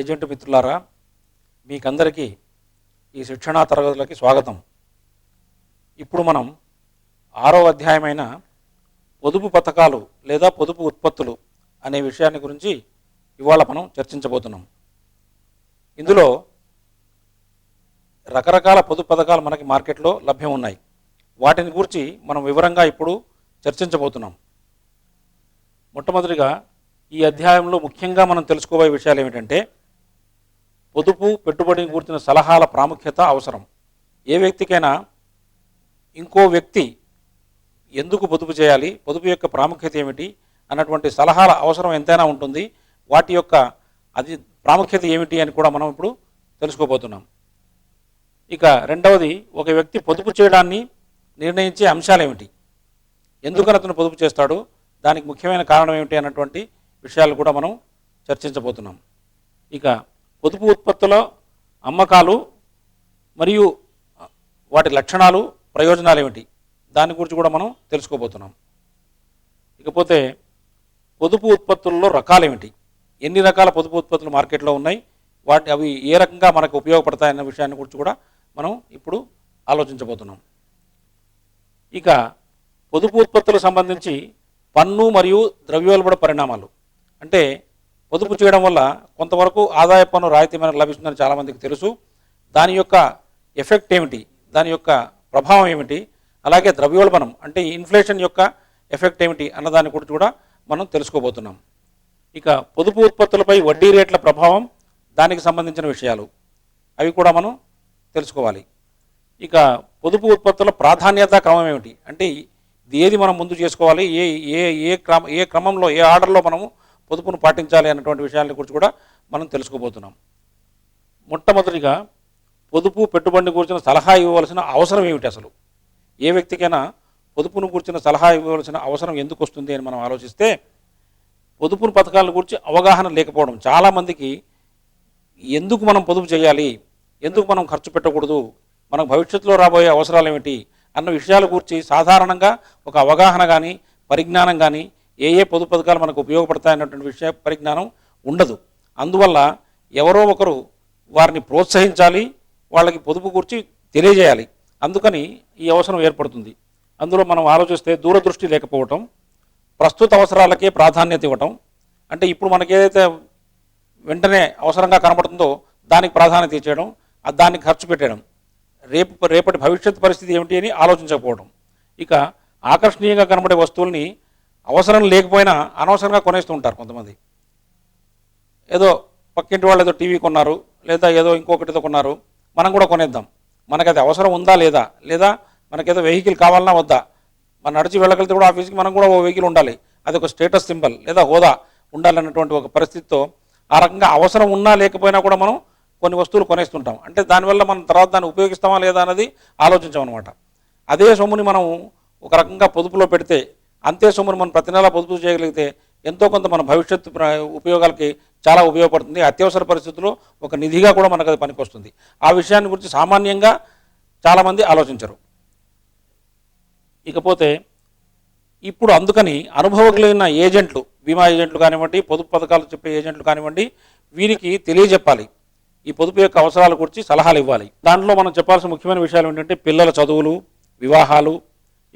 Agent మిత్రులారా, మీకందరికీ ఈ శిక్షణా తరగతులకి స్వాగతం. ఇప్పుడు మనం 6వ అధ్యాయమైన పొదుపు పథకాలు లేదా పొదుపు ఉత్పత్తులు అనే విషయాన్ని గురించి ఇవాళ మనం చర్చించబోతున్నాం. ఇందులో రకరకాల పొదుపు పథకాలు మనకి మార్కెట్లో లభ్యం ఉన్నాయి. వాటిని గురించి మనం వివరంగా ఇప్పుడు చర్చించబోతున్నాం. మొట్టమొదటిగా ఈ అధ్యాయంలో ముఖ్యంగా మనం తెలుసుకోబోయే విషయాలు ఏమిటంటే, పొదుపు పెట్టుబడిని గురించిన సలహాల ప్రాముఖ్యత అవసరం. ఏ వ్యక్తికైనా ఇంకో వ్యక్తి ఎందుకు పొదుపు చేయాలి, పొదుపు యొక్క ప్రాముఖ్యత ఏమిటి అన్నటువంటి సలహాల అవసరం ఎంతైనా ఉంటుంది. వాటి యొక్క ప్రాముఖ్యత ఏమిటి అని కూడా మనం ఇప్పుడు తెలుసుకోబోతున్నాం. ఇక రెండవది, ఒక వ్యక్తి పొదుపు చేయడాన్ని నిర్ణయించే అంశాలు ఏమిటి, ఎందుకని అతను పొదుపు చేస్తాడు, దానికి ముఖ్యమైన కారణం ఏమిటి అన్నటువంటి విషయాలు కూడా మనం చర్చించబోతున్నాం. ఇక పొదుపు ఉత్పత్తుల అమ్మకాలు మరియు వాటి లక్షణాలు, ప్రయోజనాలు ఏమిటి, దాని గురించి కూడా మనం తెలుసుకోబోతున్నాం. ఇకపోతే పొదుపు ఉత్పత్తుల్లో రకాలు ఏమిటి, ఎన్ని రకాల పొదుపు ఉత్పత్తులు మార్కెట్లో ఉన్నాయి, అవి ఏ రకంగా మనకు ఉపయోగపడతాయన్న విషయాన్ని గురించి కూడా మనం ఇప్పుడు ఆలోచించబోతున్నాం. ఇక పొదుపు ఉత్పత్తులకు సంబంధించి పన్ను మరియు ద్రవ్యోల్బణ పరిణామాలు, అంటే పొదుపు చేయడం వల్ల కొంతవరకు ఆదాయ పన్ను రాయితీ మనకు లభిస్తుందని చాలామందికి తెలుసు. దాని యొక్క ఎఫెక్ట్ ఏమిటి, దాని యొక్క ప్రభావం ఏమిటి, అలాగే ద్రవ్యోల్బణం అంటే ఇన్ఫ్లేషన్ యొక్క ఎఫెక్ట్ ఏమిటి అన్నదాని గురించి కూడా మనం తెలుసుకోబోతున్నాం. ఇక పొదుపు ఉత్పత్తులపై వడ్డీ రేట్ల ప్రభావం, దానికి సంబంధించిన విషయాలు అవి కూడా మనం తెలుసుకోవాలి. ఇక పొదుపు ఉత్పత్తుల ప్రాధాన్యత క్రమం ఏమిటి, అంటే ఏది మనం ముందు చేసుకోవాలి, ఏ క్రమంలో, ఏ ఆర్డర్లో మనము పొదుపును పాటించాలి అన్నటువంటి విషయాల గురించి కూడా మనం తెలుసుకోబోతున్నాం. మొట్టమొదటిగా పొదుపు పెట్టుబడిని గురించిన సలహా ఇవ్వవలసిన అవసరం ఏమిటి, అసలు ఏ వ్యక్తికైనా పొదుపును గురించిన సలహా ఇవ్వవలసిన అవసరం ఎందుకు వస్తుంది అని మనం ఆలోచిస్తే, పొదుపు పథకాల గురించి అవగాహన లేకపోవడం. చాలామందికి ఎందుకు మనం పొదుపు చేయాలి, ఎందుకు మనం ఖర్చు పెట్టకూడదు, మనకు భవిష్యత్తులో రాబోయే అవసరాలు ఏమిటి అన్న విషయాల గురించి సాధారణంగా ఒక అవగాహన కానీ పరిజ్ఞానం కానీ, ఏ పొదుపు పథకాలు మనకు ఉపయోగపడతాయన్నటువంటి విషయ పరిజ్ఞానం ఉండదు. అందువల్ల ఎవరో ఒకరు వారిని ప్రోత్సహించాలి, వాళ్ళకి పొదుపు గురించి తెలియజేయాలి. అందుకని ఈ అవసరం ఏర్పడుతుంది. అందులో మనం ఆలోచిస్తే దూరదృష్టి లేకపోవటం, ప్రస్తుత అవసరాలకే ప్రాధాన్యత ఇవ్వటం, అంటే ఇప్పుడు మనకి ఏదైతే వెంటనే అవసరంగా కనబడుతుందో దానికి ప్రాధాన్యత ఇచ్చేయడం, దానికి ఖర్చు పెట్టడం, రేపటి భవిష్యత్ పరిస్థితి ఏమిటి అని ఆలోచించకపోవడం. ఇక ఆకర్షణీయంగా కనబడే వస్తువుల్ని అవసరం లేకపోయినా అనవసరంగా కొనేస్తూ ఉంటారు కొంతమంది. ఏదో పక్కింటి వాళ్ళు ఏదో టీవీ కొన్నారు, లేదా ఏదో ఇంకొకటితో కొన్నారు, మనం కూడా కొనేద్దాం. మనకు అది అవసరం ఉందా లేదా, లేదా మనకేదో వెహికల్ కావాలన్నా వద్దా, మనం నడిచి వెళ్ళగలిగితే కూడా ఆఫీస్కి మనం కూడా ఓ వెహికల్ ఉండాలి, అది ఒక స్టేటస్ సింబల్ లేదా హోదా ఉండాలన్నటువంటి ఒక పరిస్థితితో ఆ రకంగా అవసరం ఉన్నా లేకపోయినా కూడా మనం కొన్ని వస్తువులు కొనేస్తుంటాం. అంటే దానివల్ల మనం తర్వాత దాన్ని ఉపయోగిస్తామా లేదా అన్నది ఆలోచించామన్నమాట. అదే సొమ్ముని మనం ఒక రకంగా పొదుపులో పెడితే, అంతే సొమ్ముని మనం ప్రతి నెలా పొదుపు చేయగలిగితే ఎంతో కొంత మన భవిష్యత్తు ఉపయోగాలకి చాలా ఉపయోగపడుతుంది. అత్యవసర పరిస్థితుల్లో ఒక నిధిగా కూడా మనకు అది పనికొస్తుంది. ఆ విషయాన్ని గురించి సామాన్యంగా చాలామంది ఆలోచించరు. ఇకపోతే ఇప్పుడు అందుకని అనుభవజ్ఞులైన ఏజెంట్లు, బీమా ఏజెంట్లు కానివ్వండి, పొదుపు పథకాలు చెప్పే ఏజెంట్లు కానివ్వండి, వీరికి తెలియజెప్పాలి, ఈ పొదుపు యొక్క అవసరాల గురించి సలహాలు ఇవ్వాలి. దాంట్లో మనం చెప్పాల్సిన ముఖ్యమైన విషయాలు ఏంటంటే, పిల్లల చదువులు, వివాహాలు,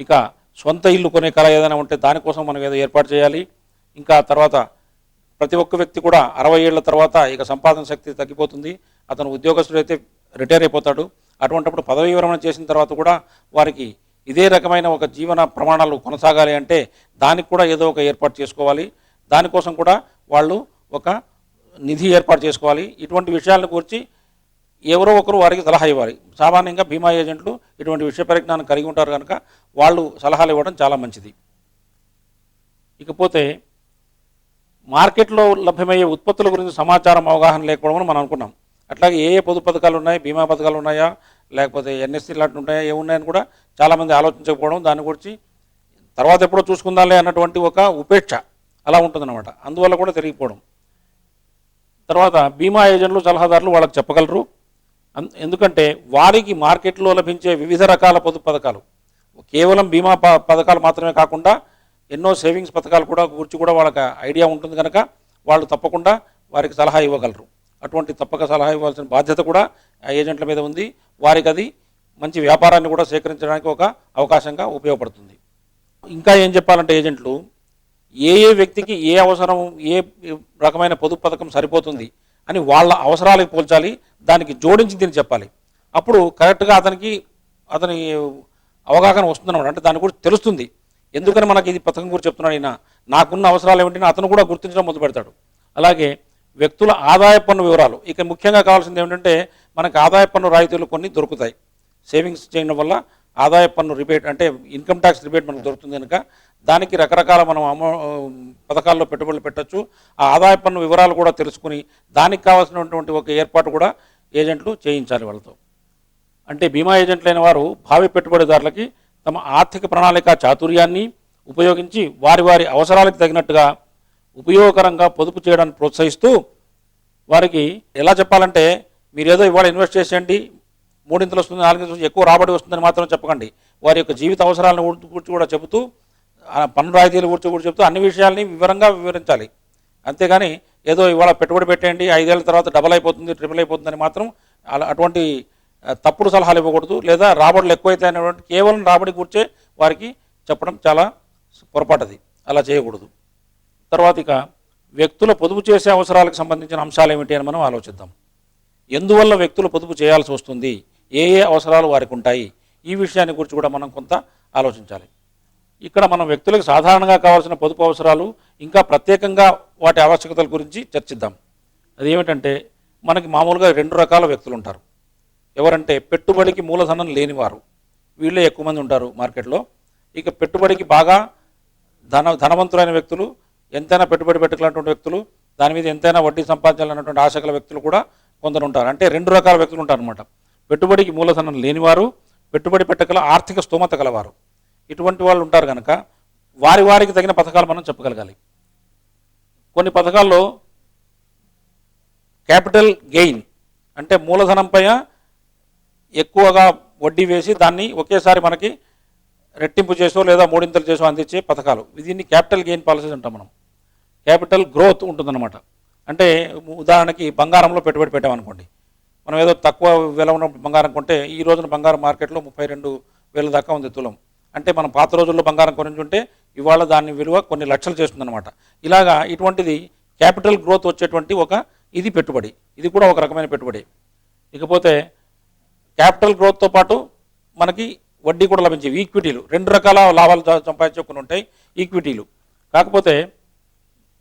ఇక సొంత ఇల్లు కొనే కళ ఏదైనా ఉంటే దానికోసం మనం ఏదో ఏర్పాటు చేయాలి. ఇంకా తర్వాత ప్రతి ఒక్క వ్యక్తి కూడా 60 ఏళ్ల తర్వాత ఇక సంపాదన శక్తి తగ్గిపోతుంది, అతను ఉద్యోగస్తుడైతే రిటైర్ అయిపోతాడు. అటువంటిప్పుడు పదవీ విరమణ చేసిన తర్వాత కూడా వారికి ఇదే రకమైన ఒక జీవన ప్రమాణాలు కొనసాగాలి అంటే దానికి కూడా ఏదో ఒక ఏర్పాటు చేసుకోవాలి. దానికోసం కూడా వాళ్ళు ఒక నిధి ఏర్పాటు చేసుకోవాలి. ఇటువంటి విషయాల గురించి ఎవరో ఒకరు వారికి సలహా ఇవ్వాలి. సామాన్యంగా బీమా ఏజెంట్లు ఇటువంటి విషయ పరిజ్ఞానం కలిగి ఉంటారు కనుక వాళ్ళు సలహాలు ఇవ్వడం చాలా మంచిది. ఇకపోతే మార్కెట్లో లభ్యమయ్యే ఉత్పత్తుల గురించి సమాచారం, అవగాహన లేకపోవడం మనం అనుకున్నాం. అట్లాగే ఏ పొదుపు పథకాలు ఉన్నాయి, బీమా పథకాలు ఉన్నాయా, లేకపోతే ఎన్ఎస్సీ లాంటి ఉంటాయా, ఏమున్నాయని కూడా చాలామంది ఆలోచించకపోవడం, దాని గురించి తర్వాత ఎప్పుడో చూసుకుందాలే అన్నటువంటి ఒక ఉపేక్ష అలా ఉంటుందన్నమాట. అందువల్ల కూడా తెలియకపోవడం. తర్వాత బీమా ఏజెంట్లు, సలహాదారులు వాళ్ళకి చెప్పగలరు. ఎందుకంటే వారికి మార్కెట్లో లభించే వివిధ రకాల పొదుపు పథకాలు, కేవలం బీమా పథకాలు మాత్రమే కాకుండా ఎన్నో సేవింగ్స్ పథకాలు కూడా గురించి కూడా వాళ్ళకి ఐడియా ఉంటుంది కనుక వాళ్ళు తప్పకుండా వారికి సలహా ఇవ్వగలరు. అటువంటి తప్పక సలహా ఇవ్వాల్సిన బాధ్యత కూడా ఆ ఏజెంట్ల మీద ఉంది. వారికి అది మంచి వ్యాపారాన్ని కూడా సేకరించడానికి ఒక అవకాశంగా ఉపయోగపడుతుంది. ఇంకా ఏం చెప్పాలంటే ఏజెంట్లు ఏ ఏ వ్యక్తికి ఏ అవసరం, ఏ రకమైన పొదుపు పథకం సరిపోతుంది అని వాళ్ళ అవసరాలకు పోల్చాలి, దానికి జోడించి దీన్ని చెప్పాలి. అప్పుడు కరెక్ట్గా అతని అవగాహన వస్తుందన్నమాట. అంటే దాని గురించి తెలుస్తుంది. ఎందుకని మనకి ఇది పథకం గురించి చెప్తున్నాడు ఈయన, నాకున్న అవసరాలు ఏమిటని అతను కూడా గుర్తించడం మొదలు పెడతాడు. అలాగే వ్యక్తుల ఆదాయ పన్ను వివరాలు, ఇక ముఖ్యంగా కావాల్సింది ఏమిటంటే మనకి ఆదాయ పన్ను రాయితీలు కొన్ని దొరుకుతాయి. సేవింగ్స్ చేయడం వల్ల ఆదాయ పన్ను రిబేట్ అంటే ఇన్కమ్ ట్యాక్స్ రిబేట్ మనకు దొరుకుతుంది కనుక దానికి రకరకాల మనం పథకాల్లో పెట్టుబడులు పెట్టచ్చు. ఆ ఆదాయ పన్ను వివరాలు కూడా తెలుసుకుని దానికి కావాల్సినటువంటి ఒక ఏర్పాటు కూడా ఏజెంట్లు చేయించాలి వాళ్ళతో. అంటే బీమా ఏజెంట్లైన వారు భావి పెట్టుబడిదారులకి తమ ఆర్థిక ప్రణాళిక చాతుర్యాన్ని ఉపయోగించి వారి వారి అవసరాలకు తగినట్టుగా ఉపయోగకరంగా పొదుపు చేయడానికి ప్రోత్సహిస్తూ వారికి ఎలా చెప్పాలంటే, మీరు ఏదో ఇవాళ ఇన్వెస్ట్ చేసేయండి 3 వస్తుంది 4 ఎక్కువ రాబడి వస్తుందని మాత్రం చెప్పకండి. వారి యొక్క జీవిత అవసరాలను గురించి కూడా చెబుతూ, పన్ను రాయితీల గురించి కూడా చెబుతూ అన్ని విషయాల్ని వివరంగా వివరించాలి. అంతేగాని ఏదో ఇవాళ పెట్టుబడి పెట్టేయండి 5 ఏళ్ల తర్వాత డబల్ అయిపోతుంది, ట్రిపుల్ అయిపోతుందని మాత్రం అటువంటి తప్పుడు సలహాలు ఇవ్వకూడదు. లేదా రాబడులు ఎక్కువైతే అనేటువంటి కేవలం రాబడి కూర్చే వారికి చెప్పడం చాలా పొరపాటుది, అలా చేయకూడదు. తర్వాత ఇక వ్యక్తుల పొదుపు చేసే అవసరాలకు సంబంధించిన అంశాలు ఏమిటి అని మనం ఆలోచిద్దాం. ఎందువల్ల వ్యక్తులు పొదుపు చేయాల్సి వస్తుంది, ఏ ఏ అవసరాలు వారికి ఉంటాయి, ఈ విషయాన్ని గురించి కూడా మనం కొంత ఆలోచించాలి. ఇక్కడ మనం వ్యక్తులకు సాధారణంగా కావాల్సిన పొదుపు అవసరాలు ఇంకా ప్రత్యేకంగా వాటి ఆవశ్యకతల గురించి చర్చిద్దాం. అదేమిటంటే మనకి మామూలుగా 2 రకాల వ్యక్తులు ఉంటారు. ఎవరంటే పెట్టుబడికి మూలధనం లేనివారు, వీళ్ళే ఎక్కువ మంది ఉంటారు మార్కెట్లో. ఇక పెట్టుబడికి బాగా ధనవంతులైన వ్యక్తులు, ఎంతైనా పెట్టుబడి పెట్టుకున్నటువంటి వ్యక్తులు, దాని మీద ఎంతైనా వడ్డీ సంపాదించాలన్నటువంటి ఆశగల వ్యక్తులు కూడా కొందరు ఉంటారు. అంటే 2 రకాల వ్యక్తులు ఉంటారు అనమాట. పెట్టుబడికి మూలధనం లేనివారు, పెట్టుబడి పెట్టగల ఆర్థిక స్తోమత గలవారు. ఇటువంటి వాళ్ళు ఉంటారు కనుక వారికి తగిన పథకాలు మనం చెప్పగలగాలి. కొన్ని పథకాల్లో క్యాపిటల్ గెయిన్ అంటే మూలధనంపై ఎక్కువగా వడ్డీ వేసి దాన్ని ఒకేసారి మనకి రెట్టింపు చేసో లేదా 3 చేసో అందించే పథకాలు, దీన్ని క్యాపిటల్ గెయిన్ పాలసీస్ అంటాం మనం. క్యాపిటల్ గ్రోత్ ఉంటుందన్నమాట. అంటే ఉదాహరణకి బంగారంలో పెట్టుబడి పెట్టామనుకోండి, మనం ఏదో తక్కువ విలువ ఉన్న బంగారం కొంటే ఈ రోజున బంగారం మార్కెట్లో 32,000 దాకా ఉంది తులం. అంటే మనం పాత రోజుల్లో బంగారం కొనుంటే ఇవాళ దాని విలువ కొన్ని లక్షలు చేస్తుందన్నమాట. ఇలాగా ఇటువంటిది క్యాపిటల్ గ్రోత్ వచ్చేటువంటి ఇది పెట్టుబడి, ఇది కూడా ఒక రకమైన పెట్టుబడి. ఇకపోతే క్యాపిటల్ గ్రోత్తో పాటు మనకి వడ్డీ కూడా లభించేవి ఈక్విటీలు. 2 రకాల లాభాలు సంపాదించే కొన్ని ఉంటాయి ఈక్విటీలు. కాకపోతే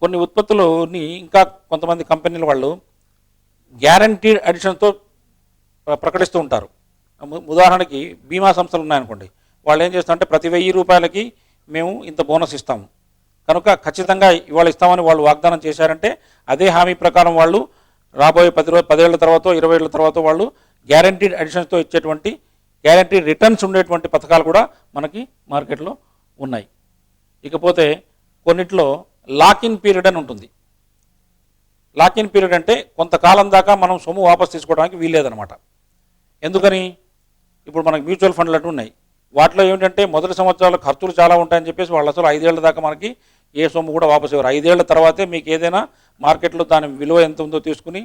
కొన్ని ఉత్పత్తులని ఇంకా కొంతమంది కంపెనీల వాళ్ళు గ్యారంటీడ్ అడిషన్తో ప్రకటిస్తూ ఉంటారు. ఉదాహరణకి బీమా సంస్థలు ఉన్నాయనుకోండి, వాళ్ళు ఏం చేస్తారంటే ప్రతి 1000 రూపాయలకి మేము ఇంత బోనస్ ఇస్తాము కనుక ఖచ్చితంగా ఇవాళ ఇస్తామని వాళ్ళు వాగ్దానం చేశారంటే అదే హామీ ప్రకారం వాళ్ళు రాబోయే 10 ఏళ్ల తర్వాత 20 ఏళ్ల తర్వాత వాళ్ళు గ్యారంటీడ్ అడిషన్స్తో ఇచ్చేటువంటి గ్యారంటీడ్ రిటర్న్స్ ఉండేటువంటి పథకాలు కూడా మనకి మార్కెట్లో ఉన్నాయి. ఇకపోతే కొన్నిట్లో లాక్ ఇన్ పీరియడ్ అని ఉంటుంది. లాక్ ఇన్ పీరియడ్ అంటే కొంతకాలం దాకా మనం సొమ్ము వాపసు తీసుకోవడానికి వీల్లేదనమాట. ఎందుకని, ఇప్పుడు మనకి మ్యూచువల్ ఫండ్లు అటు ఉన్నాయి, వాటిలో ఏమిటంటే మొదటి సంవత్సరాల ఖర్చులు చాలా ఉంటాయని చెప్పేసి వాళ్ళు అసలు 5 ఏళ్ల దాకా మనకి ఏ సొమ్ము కూడా వాపసు ఇవ్వరు. 5 ఏళ్ల తర్వాతే మీకు ఏదైనా మార్కెట్లో దాని విలువ ఎంత ఉందో తీసుకుని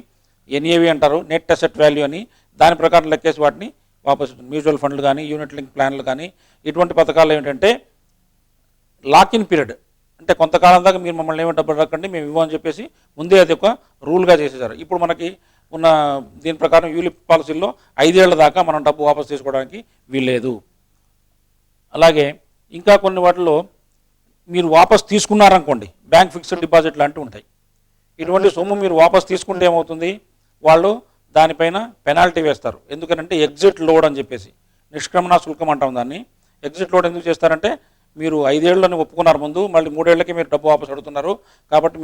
ఎన్ఏవి అంటారు, నెట్ అసెట్ వాల్యూ అని, దాని ప్రకారం లెక్కేసి వాటిని వాపసు. మ్యూచువల్ ఫండ్లు కానీ యూనిట్ లింక్ ప్లాన్లు కానీ ఇటువంటి పథకాలు ఏమిటంటే లాక్ ఇన్ పీరియడ్ అంటే కొంతకాలం దాకా మీరు మమ్మల్ని ఏమి డబ్బులు రక్కండి మేము ఇవ్వమని చెప్పేసి ముందే అది ఒక రూల్గా చేసేసారు. ఇప్పుడు మనకి ఉన్న దీని ప్రకారం యూలిప్ పాలసీల్లో 5 ఏళ్ల దాకా మనం డబ్బు వాపసు తీసుకోవడానికి వీల్లేదు. అలాగే ఇంకా కొన్ని వాటిలో మీరు వాపసు తీసుకున్నారనుకోండి, బ్యాంక్ ఫిక్స్డ్ డిపాజిట్ లాంటివి ఉంటాయి. ఇటువంటి సొమ్ము మీరు వాపసు తీసుకుంటే ఏమవుతుంది, వాళ్ళు దానిపైన పెనాల్టీ వేస్తారు. ఎందుకంటే ఎగ్జిట్ లోడ్ అని చెప్పేసి, నిష్క్రమణ శుల్కం అంటాం దాన్ని. ఎగ్జిట్ లోడ్ ఎందుకు చేస్తారంటే మీరు 5 ఏళ్ళని ఒప్పుకున్నారు ముందు, మళ్ళీ 3 ఏళ్ళకి మీరు డబ్బు వాపసు అడుగుతున్నారు కాబట్టి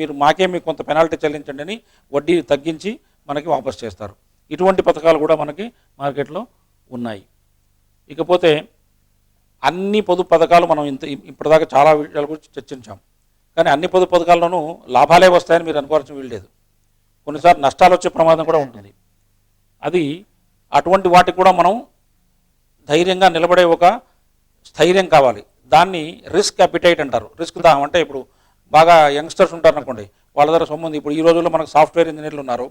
మీకు కొంత పెనాల్టీ చెల్లించండి అని వడ్డీ తగ్గించి మనకి వాపసు చేస్తారు. ఇటువంటి పథకాలు కూడా మనకి మార్కెట్లో ఉన్నాయి. ఇకపోతే అన్ని పొదుపు పథకాలు మనం ఇప్పటిదాకా చాలా విషయాల గురించి చర్చించాం, కానీ అన్ని పొదుపు పథకాల్లోనూ లాభాలే వస్తాయని మీరు అనుకోవాల్సిన వీల్లేదు. కొన్నిసార్లు నష్టాలు వచ్చే ప్రమాదం కూడా ఉంటుంది. అది అటువంటి వాటికి కూడా మనం ధైర్యంగా నిలబడే ఒక స్థైర్యం కావాలి. దాన్ని రిస్క్ అపిటైట్ అంటారు. రిస్క్ దాహం అంటే ఇప్పుడు బాగా యంగ్స్టర్స్ ఉంటారు అనుకోండి, వాళ్ళ దగ్గర సొమ్ము ఉంది. ఇప్పుడు ఈ రోజుల్లో మనకు సాఫ్ట్వేర్ ఇంజనీర్లు ఉన్నారు,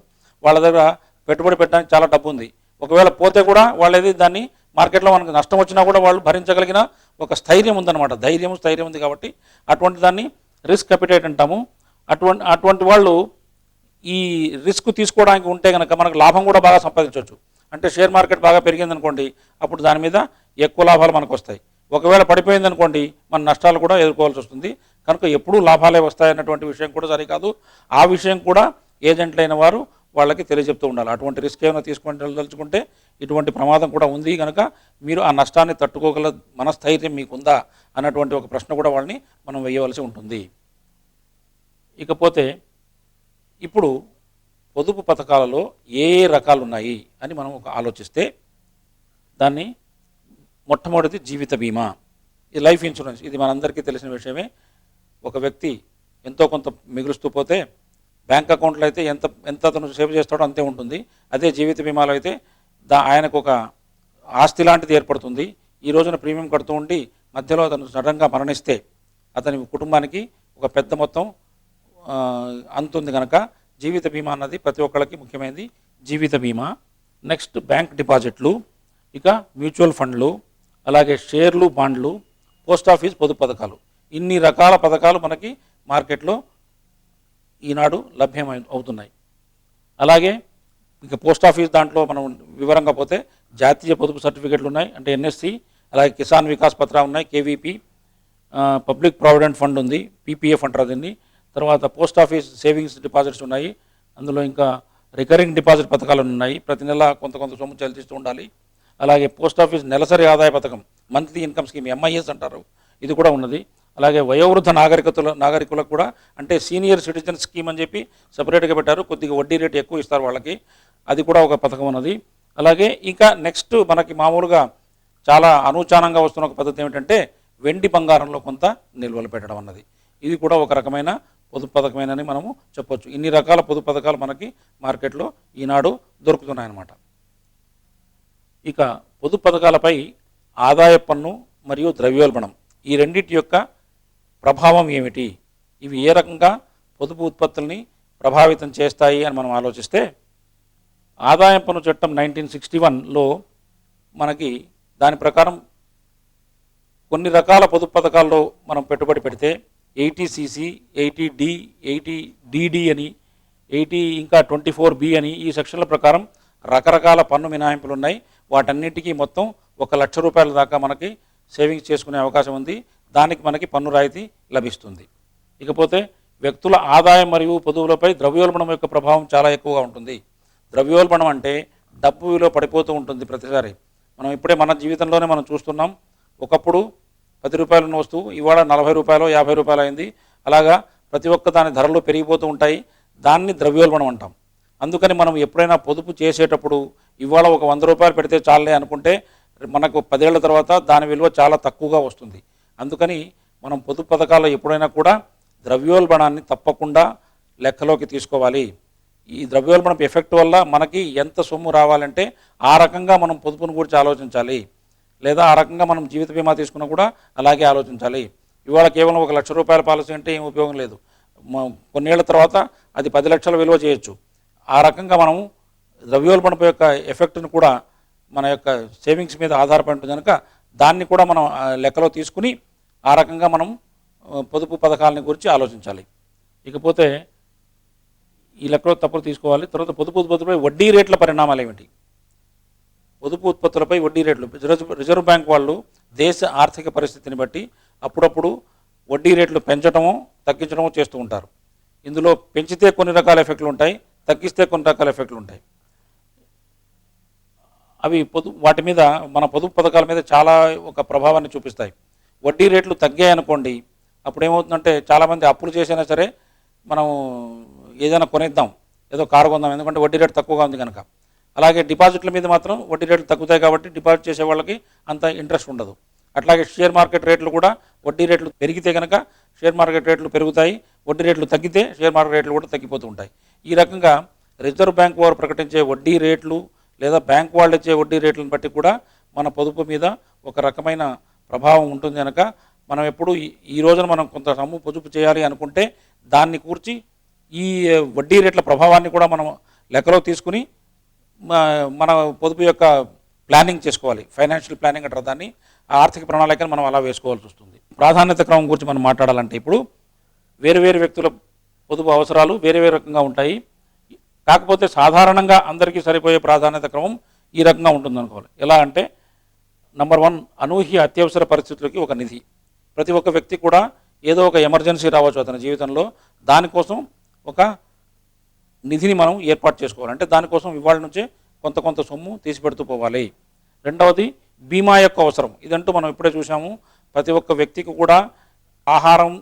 వాళ్ళ దగ్గర పెట్టుబడి పెట్టడానికి చాలా డబ్బు ఉంది. ఒకవేళ పోతే కూడా వాళ్ళేది దాన్ని మార్కెట్లో మనకు నష్టం వచ్చినా కూడా వాళ్ళు భరించగలిగిన ఒక స్థైర్యం ఉందన్నమాట. స్థైర్యం ఉంది కాబట్టి అటువంటి దాన్ని రిస్క్ అపిటైట్ అంటాము. అటువంటి వాళ్ళు ఈ రిస్క్ తీసుకోవడానికి ఉంటే కనుక మనకు లాభం కూడా బాగా సంపాదించవచ్చు. అంటే షేర్ మార్కెట్ బాగా పెరిగిందనుకోండి, అప్పుడు దాని మీద ఎక్కువ లాభాలు మనకు వస్తాయి. ఒకవేళ పడిపోయిందనుకోండి, మన నష్టాలు కూడా ఎదుర్కోవాల్సి వస్తుంది. కనుక ఎప్పుడూ లాభాలే వస్తాయన్నటువంటి విషయం కూడా సరికాదు. ఆ విషయం కూడా ఏజెంట్లు అయిన వారు వాళ్ళకి తెలియజెప్తూ ఉండాలి. అటువంటి రిస్క్ ఏమైనా తీసుకుంటే ఇటువంటి ప్రమాదం కూడా ఉంది కనుక మీరు ఆ నష్టాన్ని తట్టుకోగల మనస్థైర్యం మీకుందా అన్నటువంటి ఒక ప్రశ్న కూడా వాళ్ళని మనం వేయవలసి ఉంటుంది. ఇకపోతే ఇప్పుడు పొదుపు పథకాలలో ఏ రకాలు ఉన్నాయి అని మనం ఆలోచిస్తే దాన్ని మొట్టమొదటిది జీవిత బీమా. ఇది లైఫ్ ఇన్సూరెన్స్. ఇది మనందరికీ తెలిసిన విషయమే. ఒక వ్యక్తి ఎంతో కొంత మిగులుస్తూ పోతే బ్యాంక్ అకౌంట్లో అయితే ఎంత అతను సేవ్ చేస్తాడో అంతే ఉంటుంది. అదే జీవిత బీమాలో అయితే ఆయనకు ఒక ఆస్తి లాంటిది ఏర్పడుతుంది. ఈ రోజున ప్రీమియం కడుతూ ఉండి మధ్యలో అతను సడన్గా మరణిస్తే అతని కుటుంబానికి ఒక పెద్ద మొత్తం అంతుంది కనుక జీవిత బీమా అన్నది ప్రతి ఒక్కళ్ళకి ముఖ్యమైనది. జీవిత బీమా, నెక్స్ట్ బ్యాంక్ డిపాజిట్లు, ఇక మ్యూచువల్ ఫండ్లు, అలాగే షేర్లు, బాండ్లు, పోస్ట్ ఆఫీస్ పొదుపు పథకాలు. ఇన్ని రకాల పథకాలు మనకి మార్కెట్లో ఈనాడు అవుతున్నాయి. అలాగే ఇక పోస్ట్ ఆఫీస్ దాంట్లో మనం వివరంగా పోతే జాతీయ పొదుపు సర్టిఫికెట్లు ఉన్నాయి, అంటే ఎన్ఎస్సి, అలాగే కిసాన్ వికాస్ పత్రా ఉన్నాయి, కేవీపీ, పబ్లిక్ ప్రావిడెంట్ ఫండ్ ఉంది, పీపీఎఫ్ అంటారు దీన్ని. తర్వాత పోస్ట్ ఆఫీస్ సేవింగ్స్ డిపాజిట్స్ ఉన్నాయి. అందులో ఇంకా రికరింగ్ డిపాజిట్ పథకాలు ఉన్నాయి. ప్రతి నెల కొంత సొమ్ము చెల్లిస్తూ ఉండాలి. అలాగే పోస్ట్ ఆఫీస్ నెలసరి ఆదాయ పథకం, మంత్లీ ఇన్కమ్ స్కీమ్, ఎంఐఎస్ అంటారు, ఇది కూడా ఉన్నది. అలాగే వయోవృద్ధ నాగరికులకు కూడా, అంటే సీనియర్ సిటిజన్ స్కీమ్ అని చెప్పి సపరేట్గా పెట్టారు. కొద్దిగా వడ్డీ రేటు ఎక్కువ ఇస్తారు వాళ్ళకి, అది కూడా ఒక పథకం ఉన్నది. అలాగే ఇంకా నెక్స్ట్ మనకి మామూలుగా చాలా అనూచానంగా వస్తున్న ఒక పద్ధతి ఏమిటంటే వెండి బంగారంలో కొంత నిల్వలు పెట్టడం అన్నది. ఇది కూడా ఒక రకమైన పొదుపు పథకమేనని మనము చెప్పొచ్చు. ఇన్ని రకాల పొదుపు పథకాలు మనకి మార్కెట్లో ఈనాడు దొరుకుతున్నాయన్నమాట. ఇక పొదుపు పథకాలపై ఆదాయ పన్ను మరియు ద్రవ్యోల్బణం, ఈ రెండింటి యొక్క ప్రభావం ఏమిటి, ఇవి ఏ రకంగా పొదుపు ఉత్పత్తుల్ని ప్రభావితం చేస్తాయి అని మనం ఆలోచిస్తే, ఆదాయ పన్ను చట్టం 1961లో మనకి దాని ప్రకారం కొన్ని రకాల పొదుపు పథకాల్లో మనం పెట్టుబడి పెడితే 80cc, 80D, 80DD అని, 80 ఇంకా 24B అని ఈ సెక్షన్ల ప్రకారం రకరకాల పన్ను మినహాయింపులు ఉన్నాయి. వాటన్నిటికీ మొత్తం ₹1,00,000 దాకా మనకి సేవింగ్స్ చేసుకునే అవకాశం ఉంది. దానికి మనకి పన్ను రాయితీ లభిస్తుంది. ఇకపోతే వ్యక్తుల ఆదాయం మరియు పొదుపులపై ద్రవ్యోల్బణం యొక్క ప్రభావం చాలా ఎక్కువగా ఉంటుంది. ద్రవ్యోల్బణం అంటే డబ్బు విలువ పడిపోతూ ఉంటుంది ప్రతిసారి. మనం ఇప్పుడే మన జీవితంలోనే మనం చూస్తున్నాం. ఒకప్పుడు ₹10 ఉన్న వస్తువు ఇవాళ ₹40, ₹50 అయింది. అలాగా ప్రతి ఒక్క దాని ధరలు పెరిగిపోతూ ఉంటాయి. దాన్ని ద్రవ్యోల్బణం అంటాం. అందుకని మనం ఎప్పుడైనా పొదుపు చేసేటప్పుడు ఇవాళ ఒక ₹100 పెడితే చాలే అనుకుంటే మనకు 10 ఏళ్ల తర్వాత దాని విలువ చాలా తక్కువగా వస్తుంది. అందుకని మనం పొదుపు పథకాల్లో ఎప్పుడైనా కూడా ద్రవ్యోల్బణాన్ని తప్పకుండా లెక్కలోకి తీసుకోవాలి. ఈ ద్రవ్యోల్బణం ఎఫెక్ట్ వల్ల మనకి ఎంత సొమ్ము రావాలంటే ఆ రకంగా మనం పొదుపును గురించి ఆలోచించాలి. లేదా ఆ రకంగా మనం జీవిత బీమా తీసుకున్నా కూడా అలాగే ఆలోచించాలి. ఇవాళ కేవలం ₹1,00,000 పాలసీ అంటే ఏం ఉపయోగం లేదు. కొన్నేళ్ల తర్వాత అది 10 లక్షల విలువ చేయొచ్చు. ఆ రకంగా మనము ద్రవ్యోల్బణం యొక్క ఎఫెక్ట్ను కూడా మన యొక్క సేవింగ్స్ మీద ఆధారపడి ఉంటుంది కనుక దాన్ని కూడా మనం లెక్కలో తీసుకుని ఆ రకంగా మనం పొదుపు పథకాలని గురించి ఆలోచించాలి. ఇకపోతే ఈ లెక్కలో తప్పులు తీసుకోవాలి. తర్వాత పొదుపు ఉత్పత్తులపై వడ్డీ రేట్ల పరిణామాలు ఏమిటి? పొదుపు ఉత్పత్తులపై వడ్డీ రేట్లు రిజర్వ్ బ్యాంక్ వాళ్ళు దేశ ఆర్థిక పరిస్థితిని బట్టి అప్పుడప్పుడు వడ్డీ రేట్లు పెంచడమో తగ్గించడమో చేస్తూ ఉంటారు. ఇందులో పెంచితే కొన్ని రకాల ఎఫెక్ట్లు ఉంటాయి, తగ్గిస్తే కొన్ని రకాల ఎఫెక్ట్లు ఉంటాయి. అవి వాటి మీద మన పొదుపు పథకాల మీద చాలా ఒక ప్రభావాన్ని చూపిస్తాయి. వడ్డీ రేట్లు తగ్గాయనుకోండి, అప్పుడు ఏమవుతుందంటే చాలామంది అప్పులు చేసినా సరే మనం ఏదైనా కొనేద్దాం, ఏదో కారు కొందాం, ఎందుకంటే వడ్డీ రేటు తక్కువగా ఉంది కనుక. అలాగే డిపాజిట్ల మీద మాత్రం వడ్డీ రేట్లు తగ్గుతాయి కాబట్టి డిపాజిట్ చేసే వాళ్ళకి అంత ఇంట్రెస్ట్ ఉండదు. అట్లాగే షేర్ మార్కెట్ రేట్లు కూడా వడ్డీ రేట్లు పెరిగితే కనుక షేర్ మార్కెట్ రేట్లు పెరుగుతాయి, వడ్డీ రేట్లు తగ్గితే షేర్ మార్కెట్ రేట్లు కూడా తగ్గిపోతూ ఉంటాయి. ఈ రకంగా రిజర్వ్ బ్యాంక్ వారు ప్రకటించే వడ్డీ రేట్లు లేదా బ్యాంక్ వాళ్ళు ఇచ్చే వడ్డీ రేట్లను బట్టి కూడా మన పొదుపు మీద ఒక రకమైన ప్రభావం ఉంటుంది కనుక మనం ఎప్పుడు ఈ రోజున మనం కొంత సొమ్ము పొదుపు చేయాలి అనుకుంటే దాన్ని కూర్చి ఈ వడ్డీ రేట్ల ప్రభావాన్ని కూడా మనం లెక్కలో తీసుకుని మన పొదుపు యొక్క ప్లానింగ్ చేసుకోవాలి. ఫైనాన్షియల్ ప్లానింగ్ అంటారు దాన్ని. ఆ ఆర్థిక ప్రణాళికను మనం అలా వేసుకోవాల్సి వస్తుంది. ప్రాధాన్యత క్రమం గురించి మనం మాట్లాడాలంటే ఇప్పుడు వేరు వేరు వ్యక్తుల పొదుపు అవసరాలు వేరే వేరే రకంగా ఉంటాయి. కాకపోతే సాధారణంగా అందరికీ సరిపోయే ప్రాధాన్యత క్రమం ఈ రకంగా ఉంటుందనుకోవాలి. ఎలా అంటే నంబర్ 1 అనూహ్య అత్యవసర పరిస్థితులకి ఒక నిధి. ప్రతి ఒక్క వ్యక్తి కూడా ఏదో ఒక ఎమర్జెన్సీ రావచ్చు అతని జీవితంలో, దానికోసం ఒక నిధిని మనం ఏర్పాటు చేసుకోవాలి. అంటే దానికోసం ఇవాళ నుంచే కొంత సొమ్ము తీసి పెడుతూ పోవాలి. రెండవది బీమా యొక్క అవసరం. ఇదంటూ మనం ఇప్పుడే చూసాము. ప్రతి ఒక్క వ్యక్తికి కూడా ఆహారం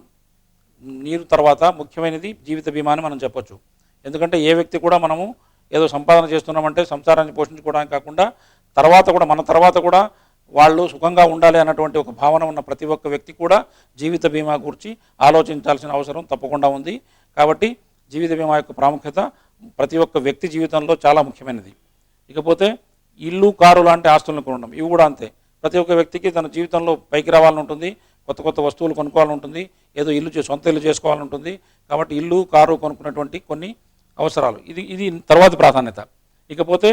నీరు తర్వాత ముఖ్యమైనది జీవిత బీమా అని మనం చెప్పొచ్చు. ఎందుకంటే ఏ వ్యక్తి కూడా మనము ఏదో సంపాదన చేస్తున్నామంటే సంసారాన్ని పోషించుకోవడానికి కాకుండా మన తర్వాత కూడా వాళ్ళు సుఖంగా ఉండాలి అన్నటువంటి ఒక భావన ఉన్న ప్రతి ఒక్క వ్యక్తి కూడా జీవిత బీమా గురించి ఆలోచించాల్సిన అవసరం తప్పకుండా ఉంది. కాబట్టి జీవిత బీమా యొక్క ప్రాముఖ్యత ప్రతి ఒక్క వ్యక్తి జీవితంలో చాలా ముఖ్యమైనది. ఇకపోతే ఇల్లు, కారు లాంటి ఆస్తులను కొనడం, ఇవి కూడా అంతే. ప్రతి ఒక్క వ్యక్తికి తన జీవితంలో పైకి రావాలని ఉంటుంది, కొత్త వస్తువులు కొనుక్కోవాలని ఉంటుంది, ఏదో సొంత ఇల్లు చేసుకోవాలని ఉంటుంది. కాబట్టి ఇల్లు, కారు కొనుక్కున్నటువంటి కొన్ని అవసరాలు, ఇది తర్వాతి ప్రాధాన్యత. ఇకపోతే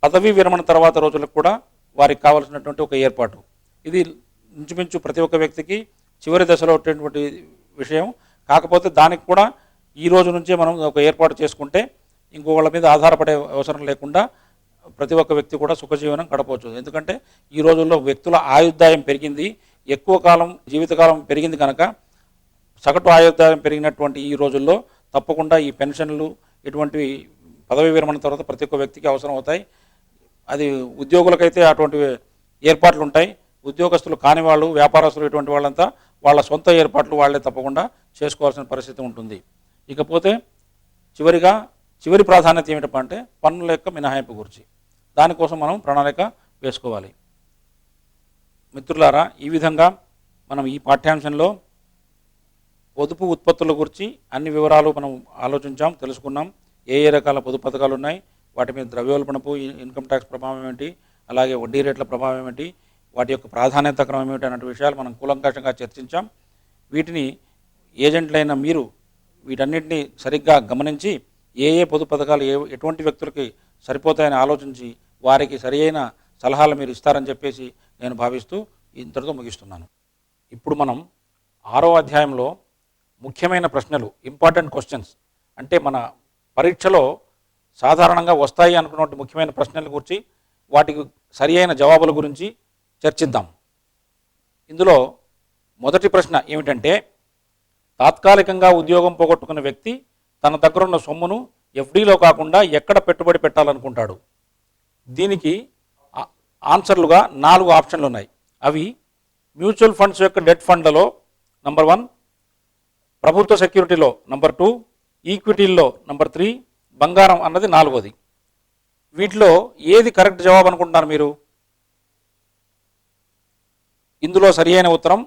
పదవీ విరమణ తర్వాత రోజులకు కూడా వారికి కావాల్సినటువంటి ఒక ఏర్పాటు. ఇది ఇంచుమించు ప్రతి ఒక్క వ్యక్తికి చివరి దశలో ఉన్నటువంటి విషయం. కాకపోతే దానికి కూడా ఈ రోజు నుంచే మనం ఒక ఏర్పాటు చేసుకుంటే ఇంకొకళ్ళ మీద ఆధారపడే అవసరం లేకుండా ప్రతి ఒక్క వ్యక్తి కూడా సుఖజీవనం గడపవచ్చు. ఎందుకంటే ఈ రోజుల్లో వ్యక్తుల ఆయుర్దాయం పెరిగింది, ఎక్కువ కాలం జీవితకాలం పెరిగింది కనుక సగటు ఆయుర్దాయం పెరిగినటువంటి ఈ రోజుల్లో తప్పకుండా ఈ పెన్షన్లు ఇటువంటివి పదవీ విరమణ తర్వాత ప్రతి ఒక్క వ్యక్తికి అవసరం అవుతాయి. అది ఉద్యోగులకైతే అటువంటి ఏర్పాట్లు ఉంటాయి. ఉద్యోగస్తులు కాని వాళ్ళు, వ్యాపారస్తులు, ఇటువంటి వాళ్ళంతా వాళ్ళ సొంత ఏర్పాట్లు వాళ్ళే తప్పకుండా చేసుకోవాల్సిన పరిస్థితి ఉంటుంది. ఇకపోతే చివరి ప్రాధాన్యత ఏమిటంటే అంటే పన్నుల యొక్క మినహాయింపు గురించి. దానికోసం మనం ప్రణాళిక వేసుకోవాలి. మిత్రులారా, ఈ విధంగా మనం ఈ పాఠ్యాంశంలో పొదుపు ఉత్పత్తుల గురించి అన్ని వివరాలు మనం ఆలోచించాం, తెలుసుకున్నాం. ఏ రకాల పొదుపు పథకాలు ఉన్నాయి, వాటి మీద ద్రవ్యోల్బణపు ఇన్కమ్ ట్యాక్స్ ప్రభావం ఏమిటి, అలాగే వడ్డీ రేట్ల ప్రభావం ఏమిటి, వాటి యొక్క ప్రాధాన్యత క్రమం ఏమిటి అనే విషయాలు మనం కూలంకషంగా చర్చించాం. వీటిని ఏజెంట్లైన మీరు వీటన్నిటిని సరిగ్గా గమనించి ఏ పొదుపు పథకాలు ఎటువంటి వ్యక్తులకి సరిపోతాయని ఆలోచించి వారికి సరియైన సలహాలు మీరు ఇస్తారని చెప్పేసి నేను భావిస్తూ ఇంతటితో ముగిస్తున్నాను. ఇప్పుడు మనం 6వ అధ్యాయంలో ముఖ్యమైన ప్రశ్నలు, ఇంపార్టెంట్ క్వశ్చన్స్, అంటే మన పరీక్షలో సాధారణంగా వస్తాయి అనుకున్నటువంటి ముఖ్యమైన ప్రశ్నల గురించి, వాటికి సరియైన జవాబుల గురించి చర్చిద్దాం. ఇందులో మొదటి ప్రశ్న ఏమిటంటే, తాత్కాలికంగా ఉద్యోగం పోగొట్టుకున్న వ్యక్తి తన దగ్గరున్న సొమ్మును ఎఫ్డీలో కాకుండా ఎక్కడ పెట్టుబడి పెట్టాలనుకుంటాడు? దీనికి ఆన్సర్లుగా 4 ఆప్షన్లు ఉన్నాయి. అవి మ్యూచువల్ ఫండ్స్ యొక్క డెట్ ఫండ్లలో నంబర్ 1, ప్రభుత్వ సెక్యూరిటీలో నంబర్ 2, ఈక్విటీల్లో నంబర్ 3, బంగారం అన్నది 4వది. వీటిలో ఏది కరెక్ట్ జవాబు అనుకుంటున్నారు మీరు? ఇందులో సరియైన ఉత్తరం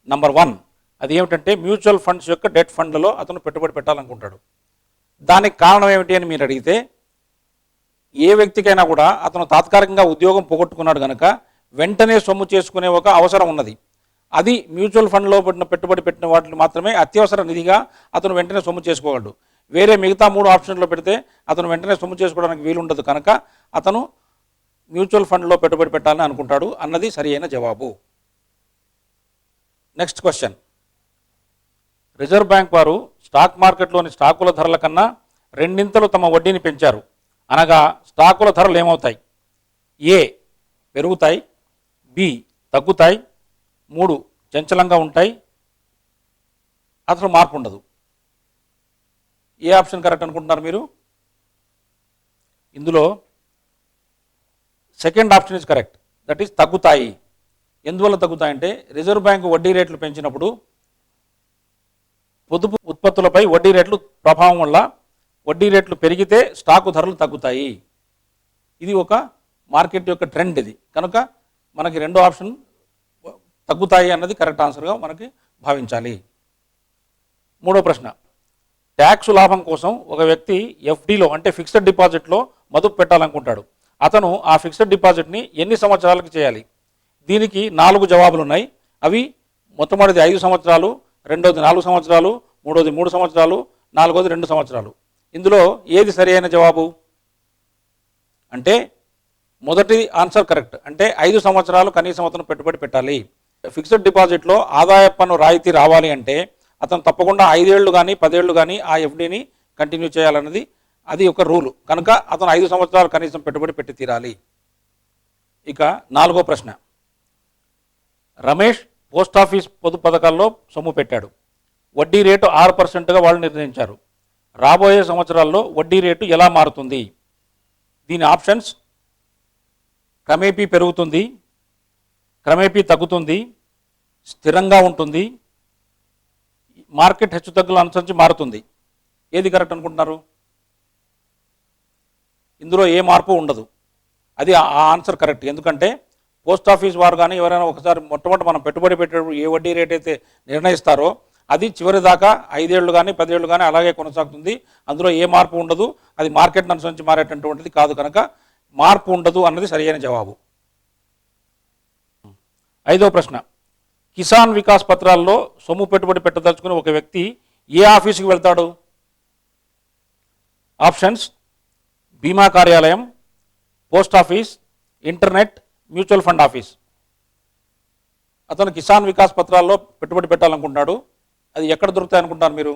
నంబర్ 1. అది ఏమిటంటే మ్యూచువల్ ఫండ్స్ యొక్క డెట్ ఫండ్లలో అతను పెట్టుబడి పెట్టాలనుకుంటాడు. దానికి కారణం ఏమిటి అని మీరు అడిగితే, ఏ వ్యక్తికైనా కూడా అతను తాత్కాలికంగా ఉద్యోగం పోగొట్టుకున్నాడు కనుక వెంటనే సొమ్ము చేసుకునే ఒక అవసరం ఉన్నది. అది మ్యూచువల్ ఫండ్లో పెట్టుబడి పెట్టిన వాటిని మాత్రమే అత్యవసర నిధిగా అతను వెంటనే సొమ్ము చేసుకోగలడు. వేరే మిగతా 3 ఆప్షన్లో పెడితే అతను వెంటనే సొమ్ము చేసుకోవడానికి వీలుండదు కనుక అతను మ్యూచువల్ ఫండ్లో పెట్టుబడి పెట్టాలని అనుకుంటాడు అన్నది సరియైన జవాబు. Next question. రిజర్వ్ బ్యాంక్ వారు స్టాక్ మార్కెట్లోని స్టాకుల ధరల కన్నా 2 తమ వడ్డీని పెంచారు. అనగా స్టాకుల ధరలు ఏమవుతాయి? ఏ పెరుగుతాయి, బి తగ్గుతాయి, 3 చంచలంగా ఉంటాయి, అసలు మార్పు ఉండదు. ఏ ఆప్షన్ కరెక్ట్ అనుకుంటున్నారు మీరు? ఇందులో second option is correct. That is తగ్గుతాయి. ఎందువల్ల తగ్గుతాయంటే, రిజర్వ్ బ్యాంకు వడ్డీ రేట్లు పెంచినప్పుడు పొదుపు ఉత్పత్తులపై వడ్డీ రేట్లు ప్రభావం వల్ల వడ్డీ రేట్లు పెరిగితే స్టాకు ధరలు తగ్గుతాయి. ఇది ఒక మార్కెట్ యొక్క ట్రెండ్ ఇది. కనుక మనకి 2వ ఆప్షన్ తగ్గుతాయి అన్నది కరెక్ట్ ఆన్సర్గా మనకి భావించాలి. 3వ ప్రశ్న. ట్యాక్స్ లాభం కోసం ఒక వ్యక్తి ఎఫ్డీలో అంటే ఫిక్స్డ్ డిపాజిట్లో మదుపు పెట్టాలనుకుంటాడు. అతను ఆ ఫిక్స్డ్ డిపాజిట్ని ఎన్ని సంవత్సరాలకు చేయాలి? దీనికి 4 జవాబులు ఉన్నాయి. అవి మొట్టమొదటిది 5 సంవత్సరాలు, రెండోది 4 సంవత్సరాలు, మూడోది 3 సంవత్సరాలు, 4వది 2 సంవత్సరాలు. ఇందులో ఏది సరైన జవాబు? అంటే మొదటి ఆన్సర్ కరెక్ట్. అంటే 5 సంవత్సరాలు కనీసం అతను పెట్టుబడి పెట్టాలి. ఫిక్స్డ్ డిపాజిట్లో ఆదాయ పన్ను రాయితీ రావాలి అంటే అతను తప్పకుండా 5 ఏళ్ళు కానీ 10 ఏళ్ళు కానీ ఆ ఎఫ్డీని కంటిన్యూ చేయాలన్నది అది ఒక రూలు. కనుక అతను 5 సంవత్సరాలు కనీసం పెట్టుబడి పెట్టి తీరాలి. ఇక 4వ ప్రశ్న. రమేష్ పోస్టాఫీస్ పొదుపు పథకాల్లో సొమ్ము పెట్టాడు. వడ్డీ రేటు 6%గా వాళ్ళు నిర్ణయించారు. రాబోయే సంవత్సరాల్లో వడ్డీ రేటు ఎలా మారుతుంది? దీని ఆప్షన్స్: క్రమేపీ పెరుగుతుంది, క్రమేపీ తగ్గుతుంది, స్థిరంగా ఉంటుంది, మార్కెట్ హెచ్చుతగ్గులు అనుసరించి మారుతుంది. ఏది కరెక్ట్ అనుకుంటున్నారు? ఇందులో ఏ మార్పు ఉండదు. అది ఆ ఆన్సర్ కరెక్ట్. ఎందుకంటే పోస్ట్ ఆఫీస్ వారు కానీ ఎవరైనా ఒకసారి మొట్టమొదటి మనం పెట్టుబడి పెట్టేటప్పుడు ఏ వడ్డీ రేట్ అయితే నిర్ణయిస్తారో అది చివరి దాకా 5 ఏళ్ళు కానీ 10 ఏళ్ళు కానీ అలాగే కొనసాగుతుంది. అందులో ఏ మార్పు ఉండదు. అది మార్కెట్ను అనుసరించి మారేటటువంటిది కాదు. కనుక మార్పు ఉండదు అన్నది సరైన జవాబు. 5వ ప్రశ్న. కిసాన్ వికాస్ పత్రాల్లో సొమ్ము పెట్టుబడి పెట్టదలుచుకుని ఒక వ్యక్తి ఏ ఆఫీసుకి వెళ్తాడు? ఆప్షన్స్: బీమా కార్యాలయం, post office, internet, mutual fund office. అతను కిసాన్ వికాస్ పత్రాల్లో పెట్టుబడి పెట్టాలనుకుంటున్నాడు. అది ఎక్కడ దొరుకుతాయి అనుకుంటారు మీరు?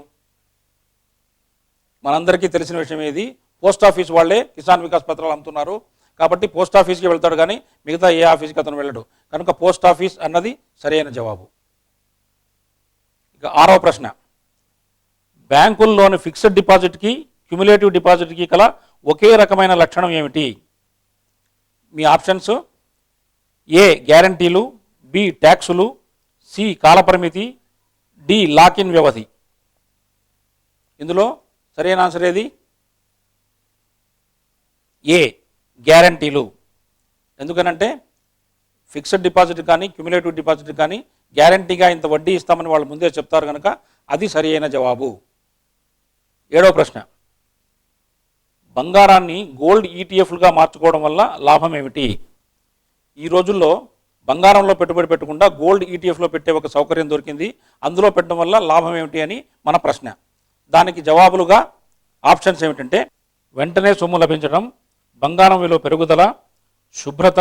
మనందరికీ తెలిసిన విషయం ఏది, పోస్ట్ ఆఫీస్ వాళ్ళే కిసాన్ వికాస్ పత్రాలు అమ్ముతున్నారు. కాబట్టి పోస్ట్ ఆఫీస్కి వెళ్తాడు కానీ మిగతా ఏ ఆఫీస్కి అతను వెళ్ళడు. కనుక పోస్ట్ ఆఫీస్ అన్నది సరైన జవాబు. ఇక 6వ ప్రశ్న. బ్యాంకుల్లోని ఫిక్స్డ్ డిపాజిట్కి క్యుములేటివ్ డిపాజిట్కి కల ఒకే రకమైన లక్షణం ఏమిటి? మీ ఆప్షన్స్: ఏ గ్యారంటీలు, బి ట్యాక్సులు, సి కాలపరిమితి, డి లాకిన్ వ్యవధి. ఇందులో సరైన ఆన్సర్ ఏది? ఏ గ్యారంటీలు. ఎందుకనంటే ఫిక్స్డ్ డిపాజిట్ కానీ క్యుములేటివ్ డిపాజిట్ కానీ గ్యారంటీగా ఇంత వడ్డీ ఇస్తామని వాళ్ళు ముందే చెప్తారు కనుక అది సరైన జవాబు. 7వ ప్రశ్న. బంగారాన్ని గోల్డ్ ఈటీఎఫ్లుగా మార్చుకోవడం వల్ల లాభం ఏమిటి? ఈ రోజుల్లో బంగారంలో పెట్టుబడి పెట్టకుండా గోల్డ్ ఈటీఎఫ్లో పెట్టే ఒక సౌకర్యం దొరికింది. అందులో పెట్టడం వల్ల లాభం ఏమిటి అని మన ప్రశ్న. దానికి జవాబులుగా ఆప్షన్స్ ఏమిటంటే: వెంటనే సొమ్ము లభించడం, బంగారం విలువ పెరుగుదల, శుభ్రత,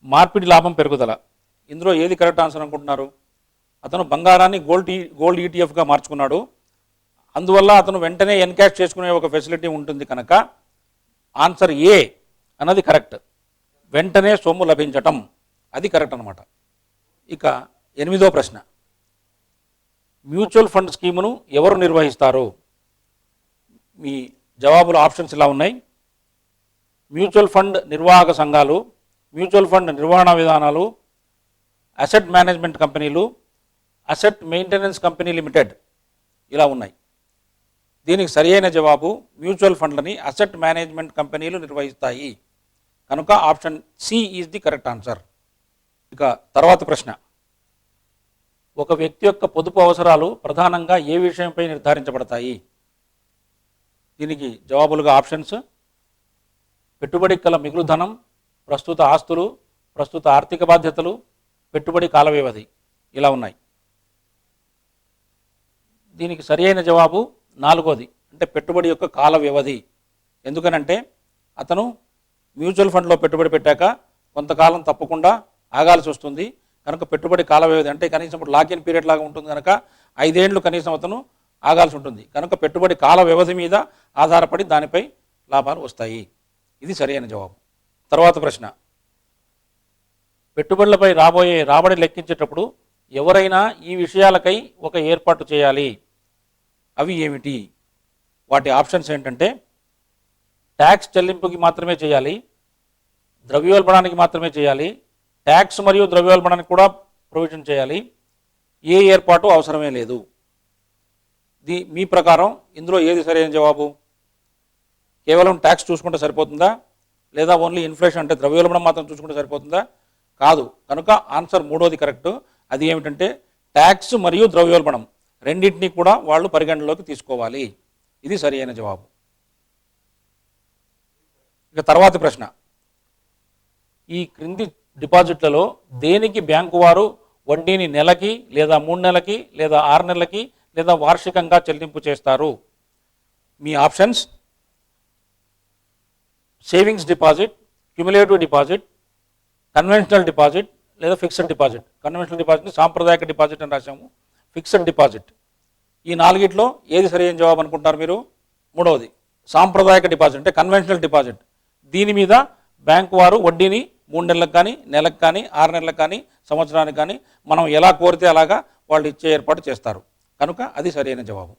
మార్పిడి లాభం పెరుగుదల. ఇందులో ఏది కరెక్ట్ ఆన్సర్ అనుకుంటున్నారు? అతను బంగారాన్ని గోల్డ్ ఈటీఎఫ్గా మార్చుకున్నాడు. అందువల్ల అతను వెంటనే ఎన్కాష్ చేసుకునే ఒక ఫెసిలిటీ ఉంటుంది కనుక ఆన్సర్ ఏ అన్నది కరెక్ట్. వెంటనే సొమ్ము లభించటం అది కరెక్ట్ అనమాట. ఇక 8వ ప్రశ్న. మ్యూచువల్ ఫండ్ స్కీమును ఎవరు నిర్వహిస్తారు? మీ జవాబులు ఆప్షన్స్ ఇలా ఉన్నాయి: మ్యూచువల్ ఫండ్ నిర్వాహక సంఘాలు, మ్యూచువల్ ఫండ్ నిర్వహణ విధానాలు, అసెట్ మేనేజ్మెంట్ కంపెనీలు, అసెట్ మెయింటెనెన్స్ కంపెనీ లిమిటెడ్ ఇలా ఉన్నాయి. దీనికి సరియైన జవాబు మ్యూచువల్ ఫండ్లని అసెట్ మేనేజ్మెంట్ కంపెనీలు నిర్వహిస్తాయి. కనుక option C is the correct answer. ఇక తర్వాత ప్రశ్న. ఒక వ్యక్తి యొక్క పొదుపు అవసరాలు ప్రధానంగా ఏ విషయంపై నిర్ధారించబడతాయి? దీనికి జవాబులుగా ఆప్షన్స్: పెట్టుబడికి కల మిగులు ధనం, ప్రస్తుత ఆస్తులు, ప్రస్తుత ఆర్థిక బాధ్యతలు, పెట్టుబడి కాల వ్యవధి ఇలా ఉన్నాయి. దీనికి సరియైన జవాబు 4వది, అంటే పెట్టుబడి యొక్క కాల వ్యవధి. ఎందుకనంటే అతను మ్యూచువల్ ఫండ్లో పెట్టుబడి పెట్టాక కొంతకాలం తప్పకుండా ఆగాల్సి వస్తుంది. కనుక పెట్టుబడి కాల వ్యవధి అంటే కనీసం ఇప్పుడు లాకిన్ పీరియడ్ లాగా ఉంటుంది కనుక 5 ఏళ్ళు కనీసం అతను ఆగాల్సి ఉంటుంది. కనుక పెట్టుబడి కాల వ్యవధి మీద ఆధారపడి దానిపై లాభాలు వస్తాయి. ఇది సరైన జవాబు. తర్వాత ప్రశ్న. పెట్టుబడులపై రాబడి లెక్కించేటప్పుడు ఎవరైనా ఈ విషయాలకై ఒక ఏర్పాటు చేయాలి. అవి ఏమిటి? వాటి ఆప్షన్స్ ఏంటంటే: ట్యాక్స్ చెల్లింపుకి మాత్రమే చేయాలి, ద్రవ్యోల్బణానికి మాత్రమే చేయాలి, ట్యాక్స్ మరియు ద్రవ్యోల్బణానికి కూడా ప్రొవిజన్ చేయాలి, ఏ ఏర్పాటు అవసరమే లేదు. మీ ప్రకారం ఇందులో ఏది సరైన జవాబు? కేవలం ట్యాక్స్ చూసుకుంటే సరిపోతుందా, లేదా ఓన్లీ ఇన్ఫ్లేషన్ అంటే ద్రవ్యోల్బణం మాత్రం చూసుకుంటే సరిపోతుందా? కాదు. కనుక ఆన్సర్ 3వది కరెక్ట్. అది ఏమిటంటే ట్యాక్స్ మరియు ద్రవ్యోల్బణం రెండింటినీ కూడా వాళ్ళు పరిగణనలోకి తీసుకోవాలి. ఇది సరైన జవాబు. ఇక తర్వాతి ప్రశ్న. ఈ క్రింది డిపాజిట్లలో దేనికి బ్యాంకు వారు వడ్డీని నెలకి లేదా 3 నెలలకి లేదా 6 నెలలకి లేదా వార్షికంగా చెల్లింపు చేస్తారు? మీ options: savings deposit, cumulative deposit, conventional deposit లేదా ఫిక్స్డ్ డిపాజిట్. కన్వెన్షనల్ డిపాజిట్ని సాంప్రదాయక డిపాజిట్ అని రాశాము. ఫిక్స్డ్ డిపాజిట్, ఈ నాలుగిట్లో ఏది సరైన జవాబు అనుకుంటారు మీరు? మూడవది సాంప్రదాయక డిపాజిట్ అంటే కన్వెన్షనల్ డిపాజిట్. దీని మీద బ్యాంకు వారు వడ్డీని 3 నెలలకు కానీ, నెలకు కానీ, 6 నెలలకు కానీ, సంవత్సరానికి కానీ మనం ఎలా కోరితే అలాగా వాళ్ళు ఇచ్చే ఏర్పాటు చేస్తారు. కనుక అది సరైన జవాబు.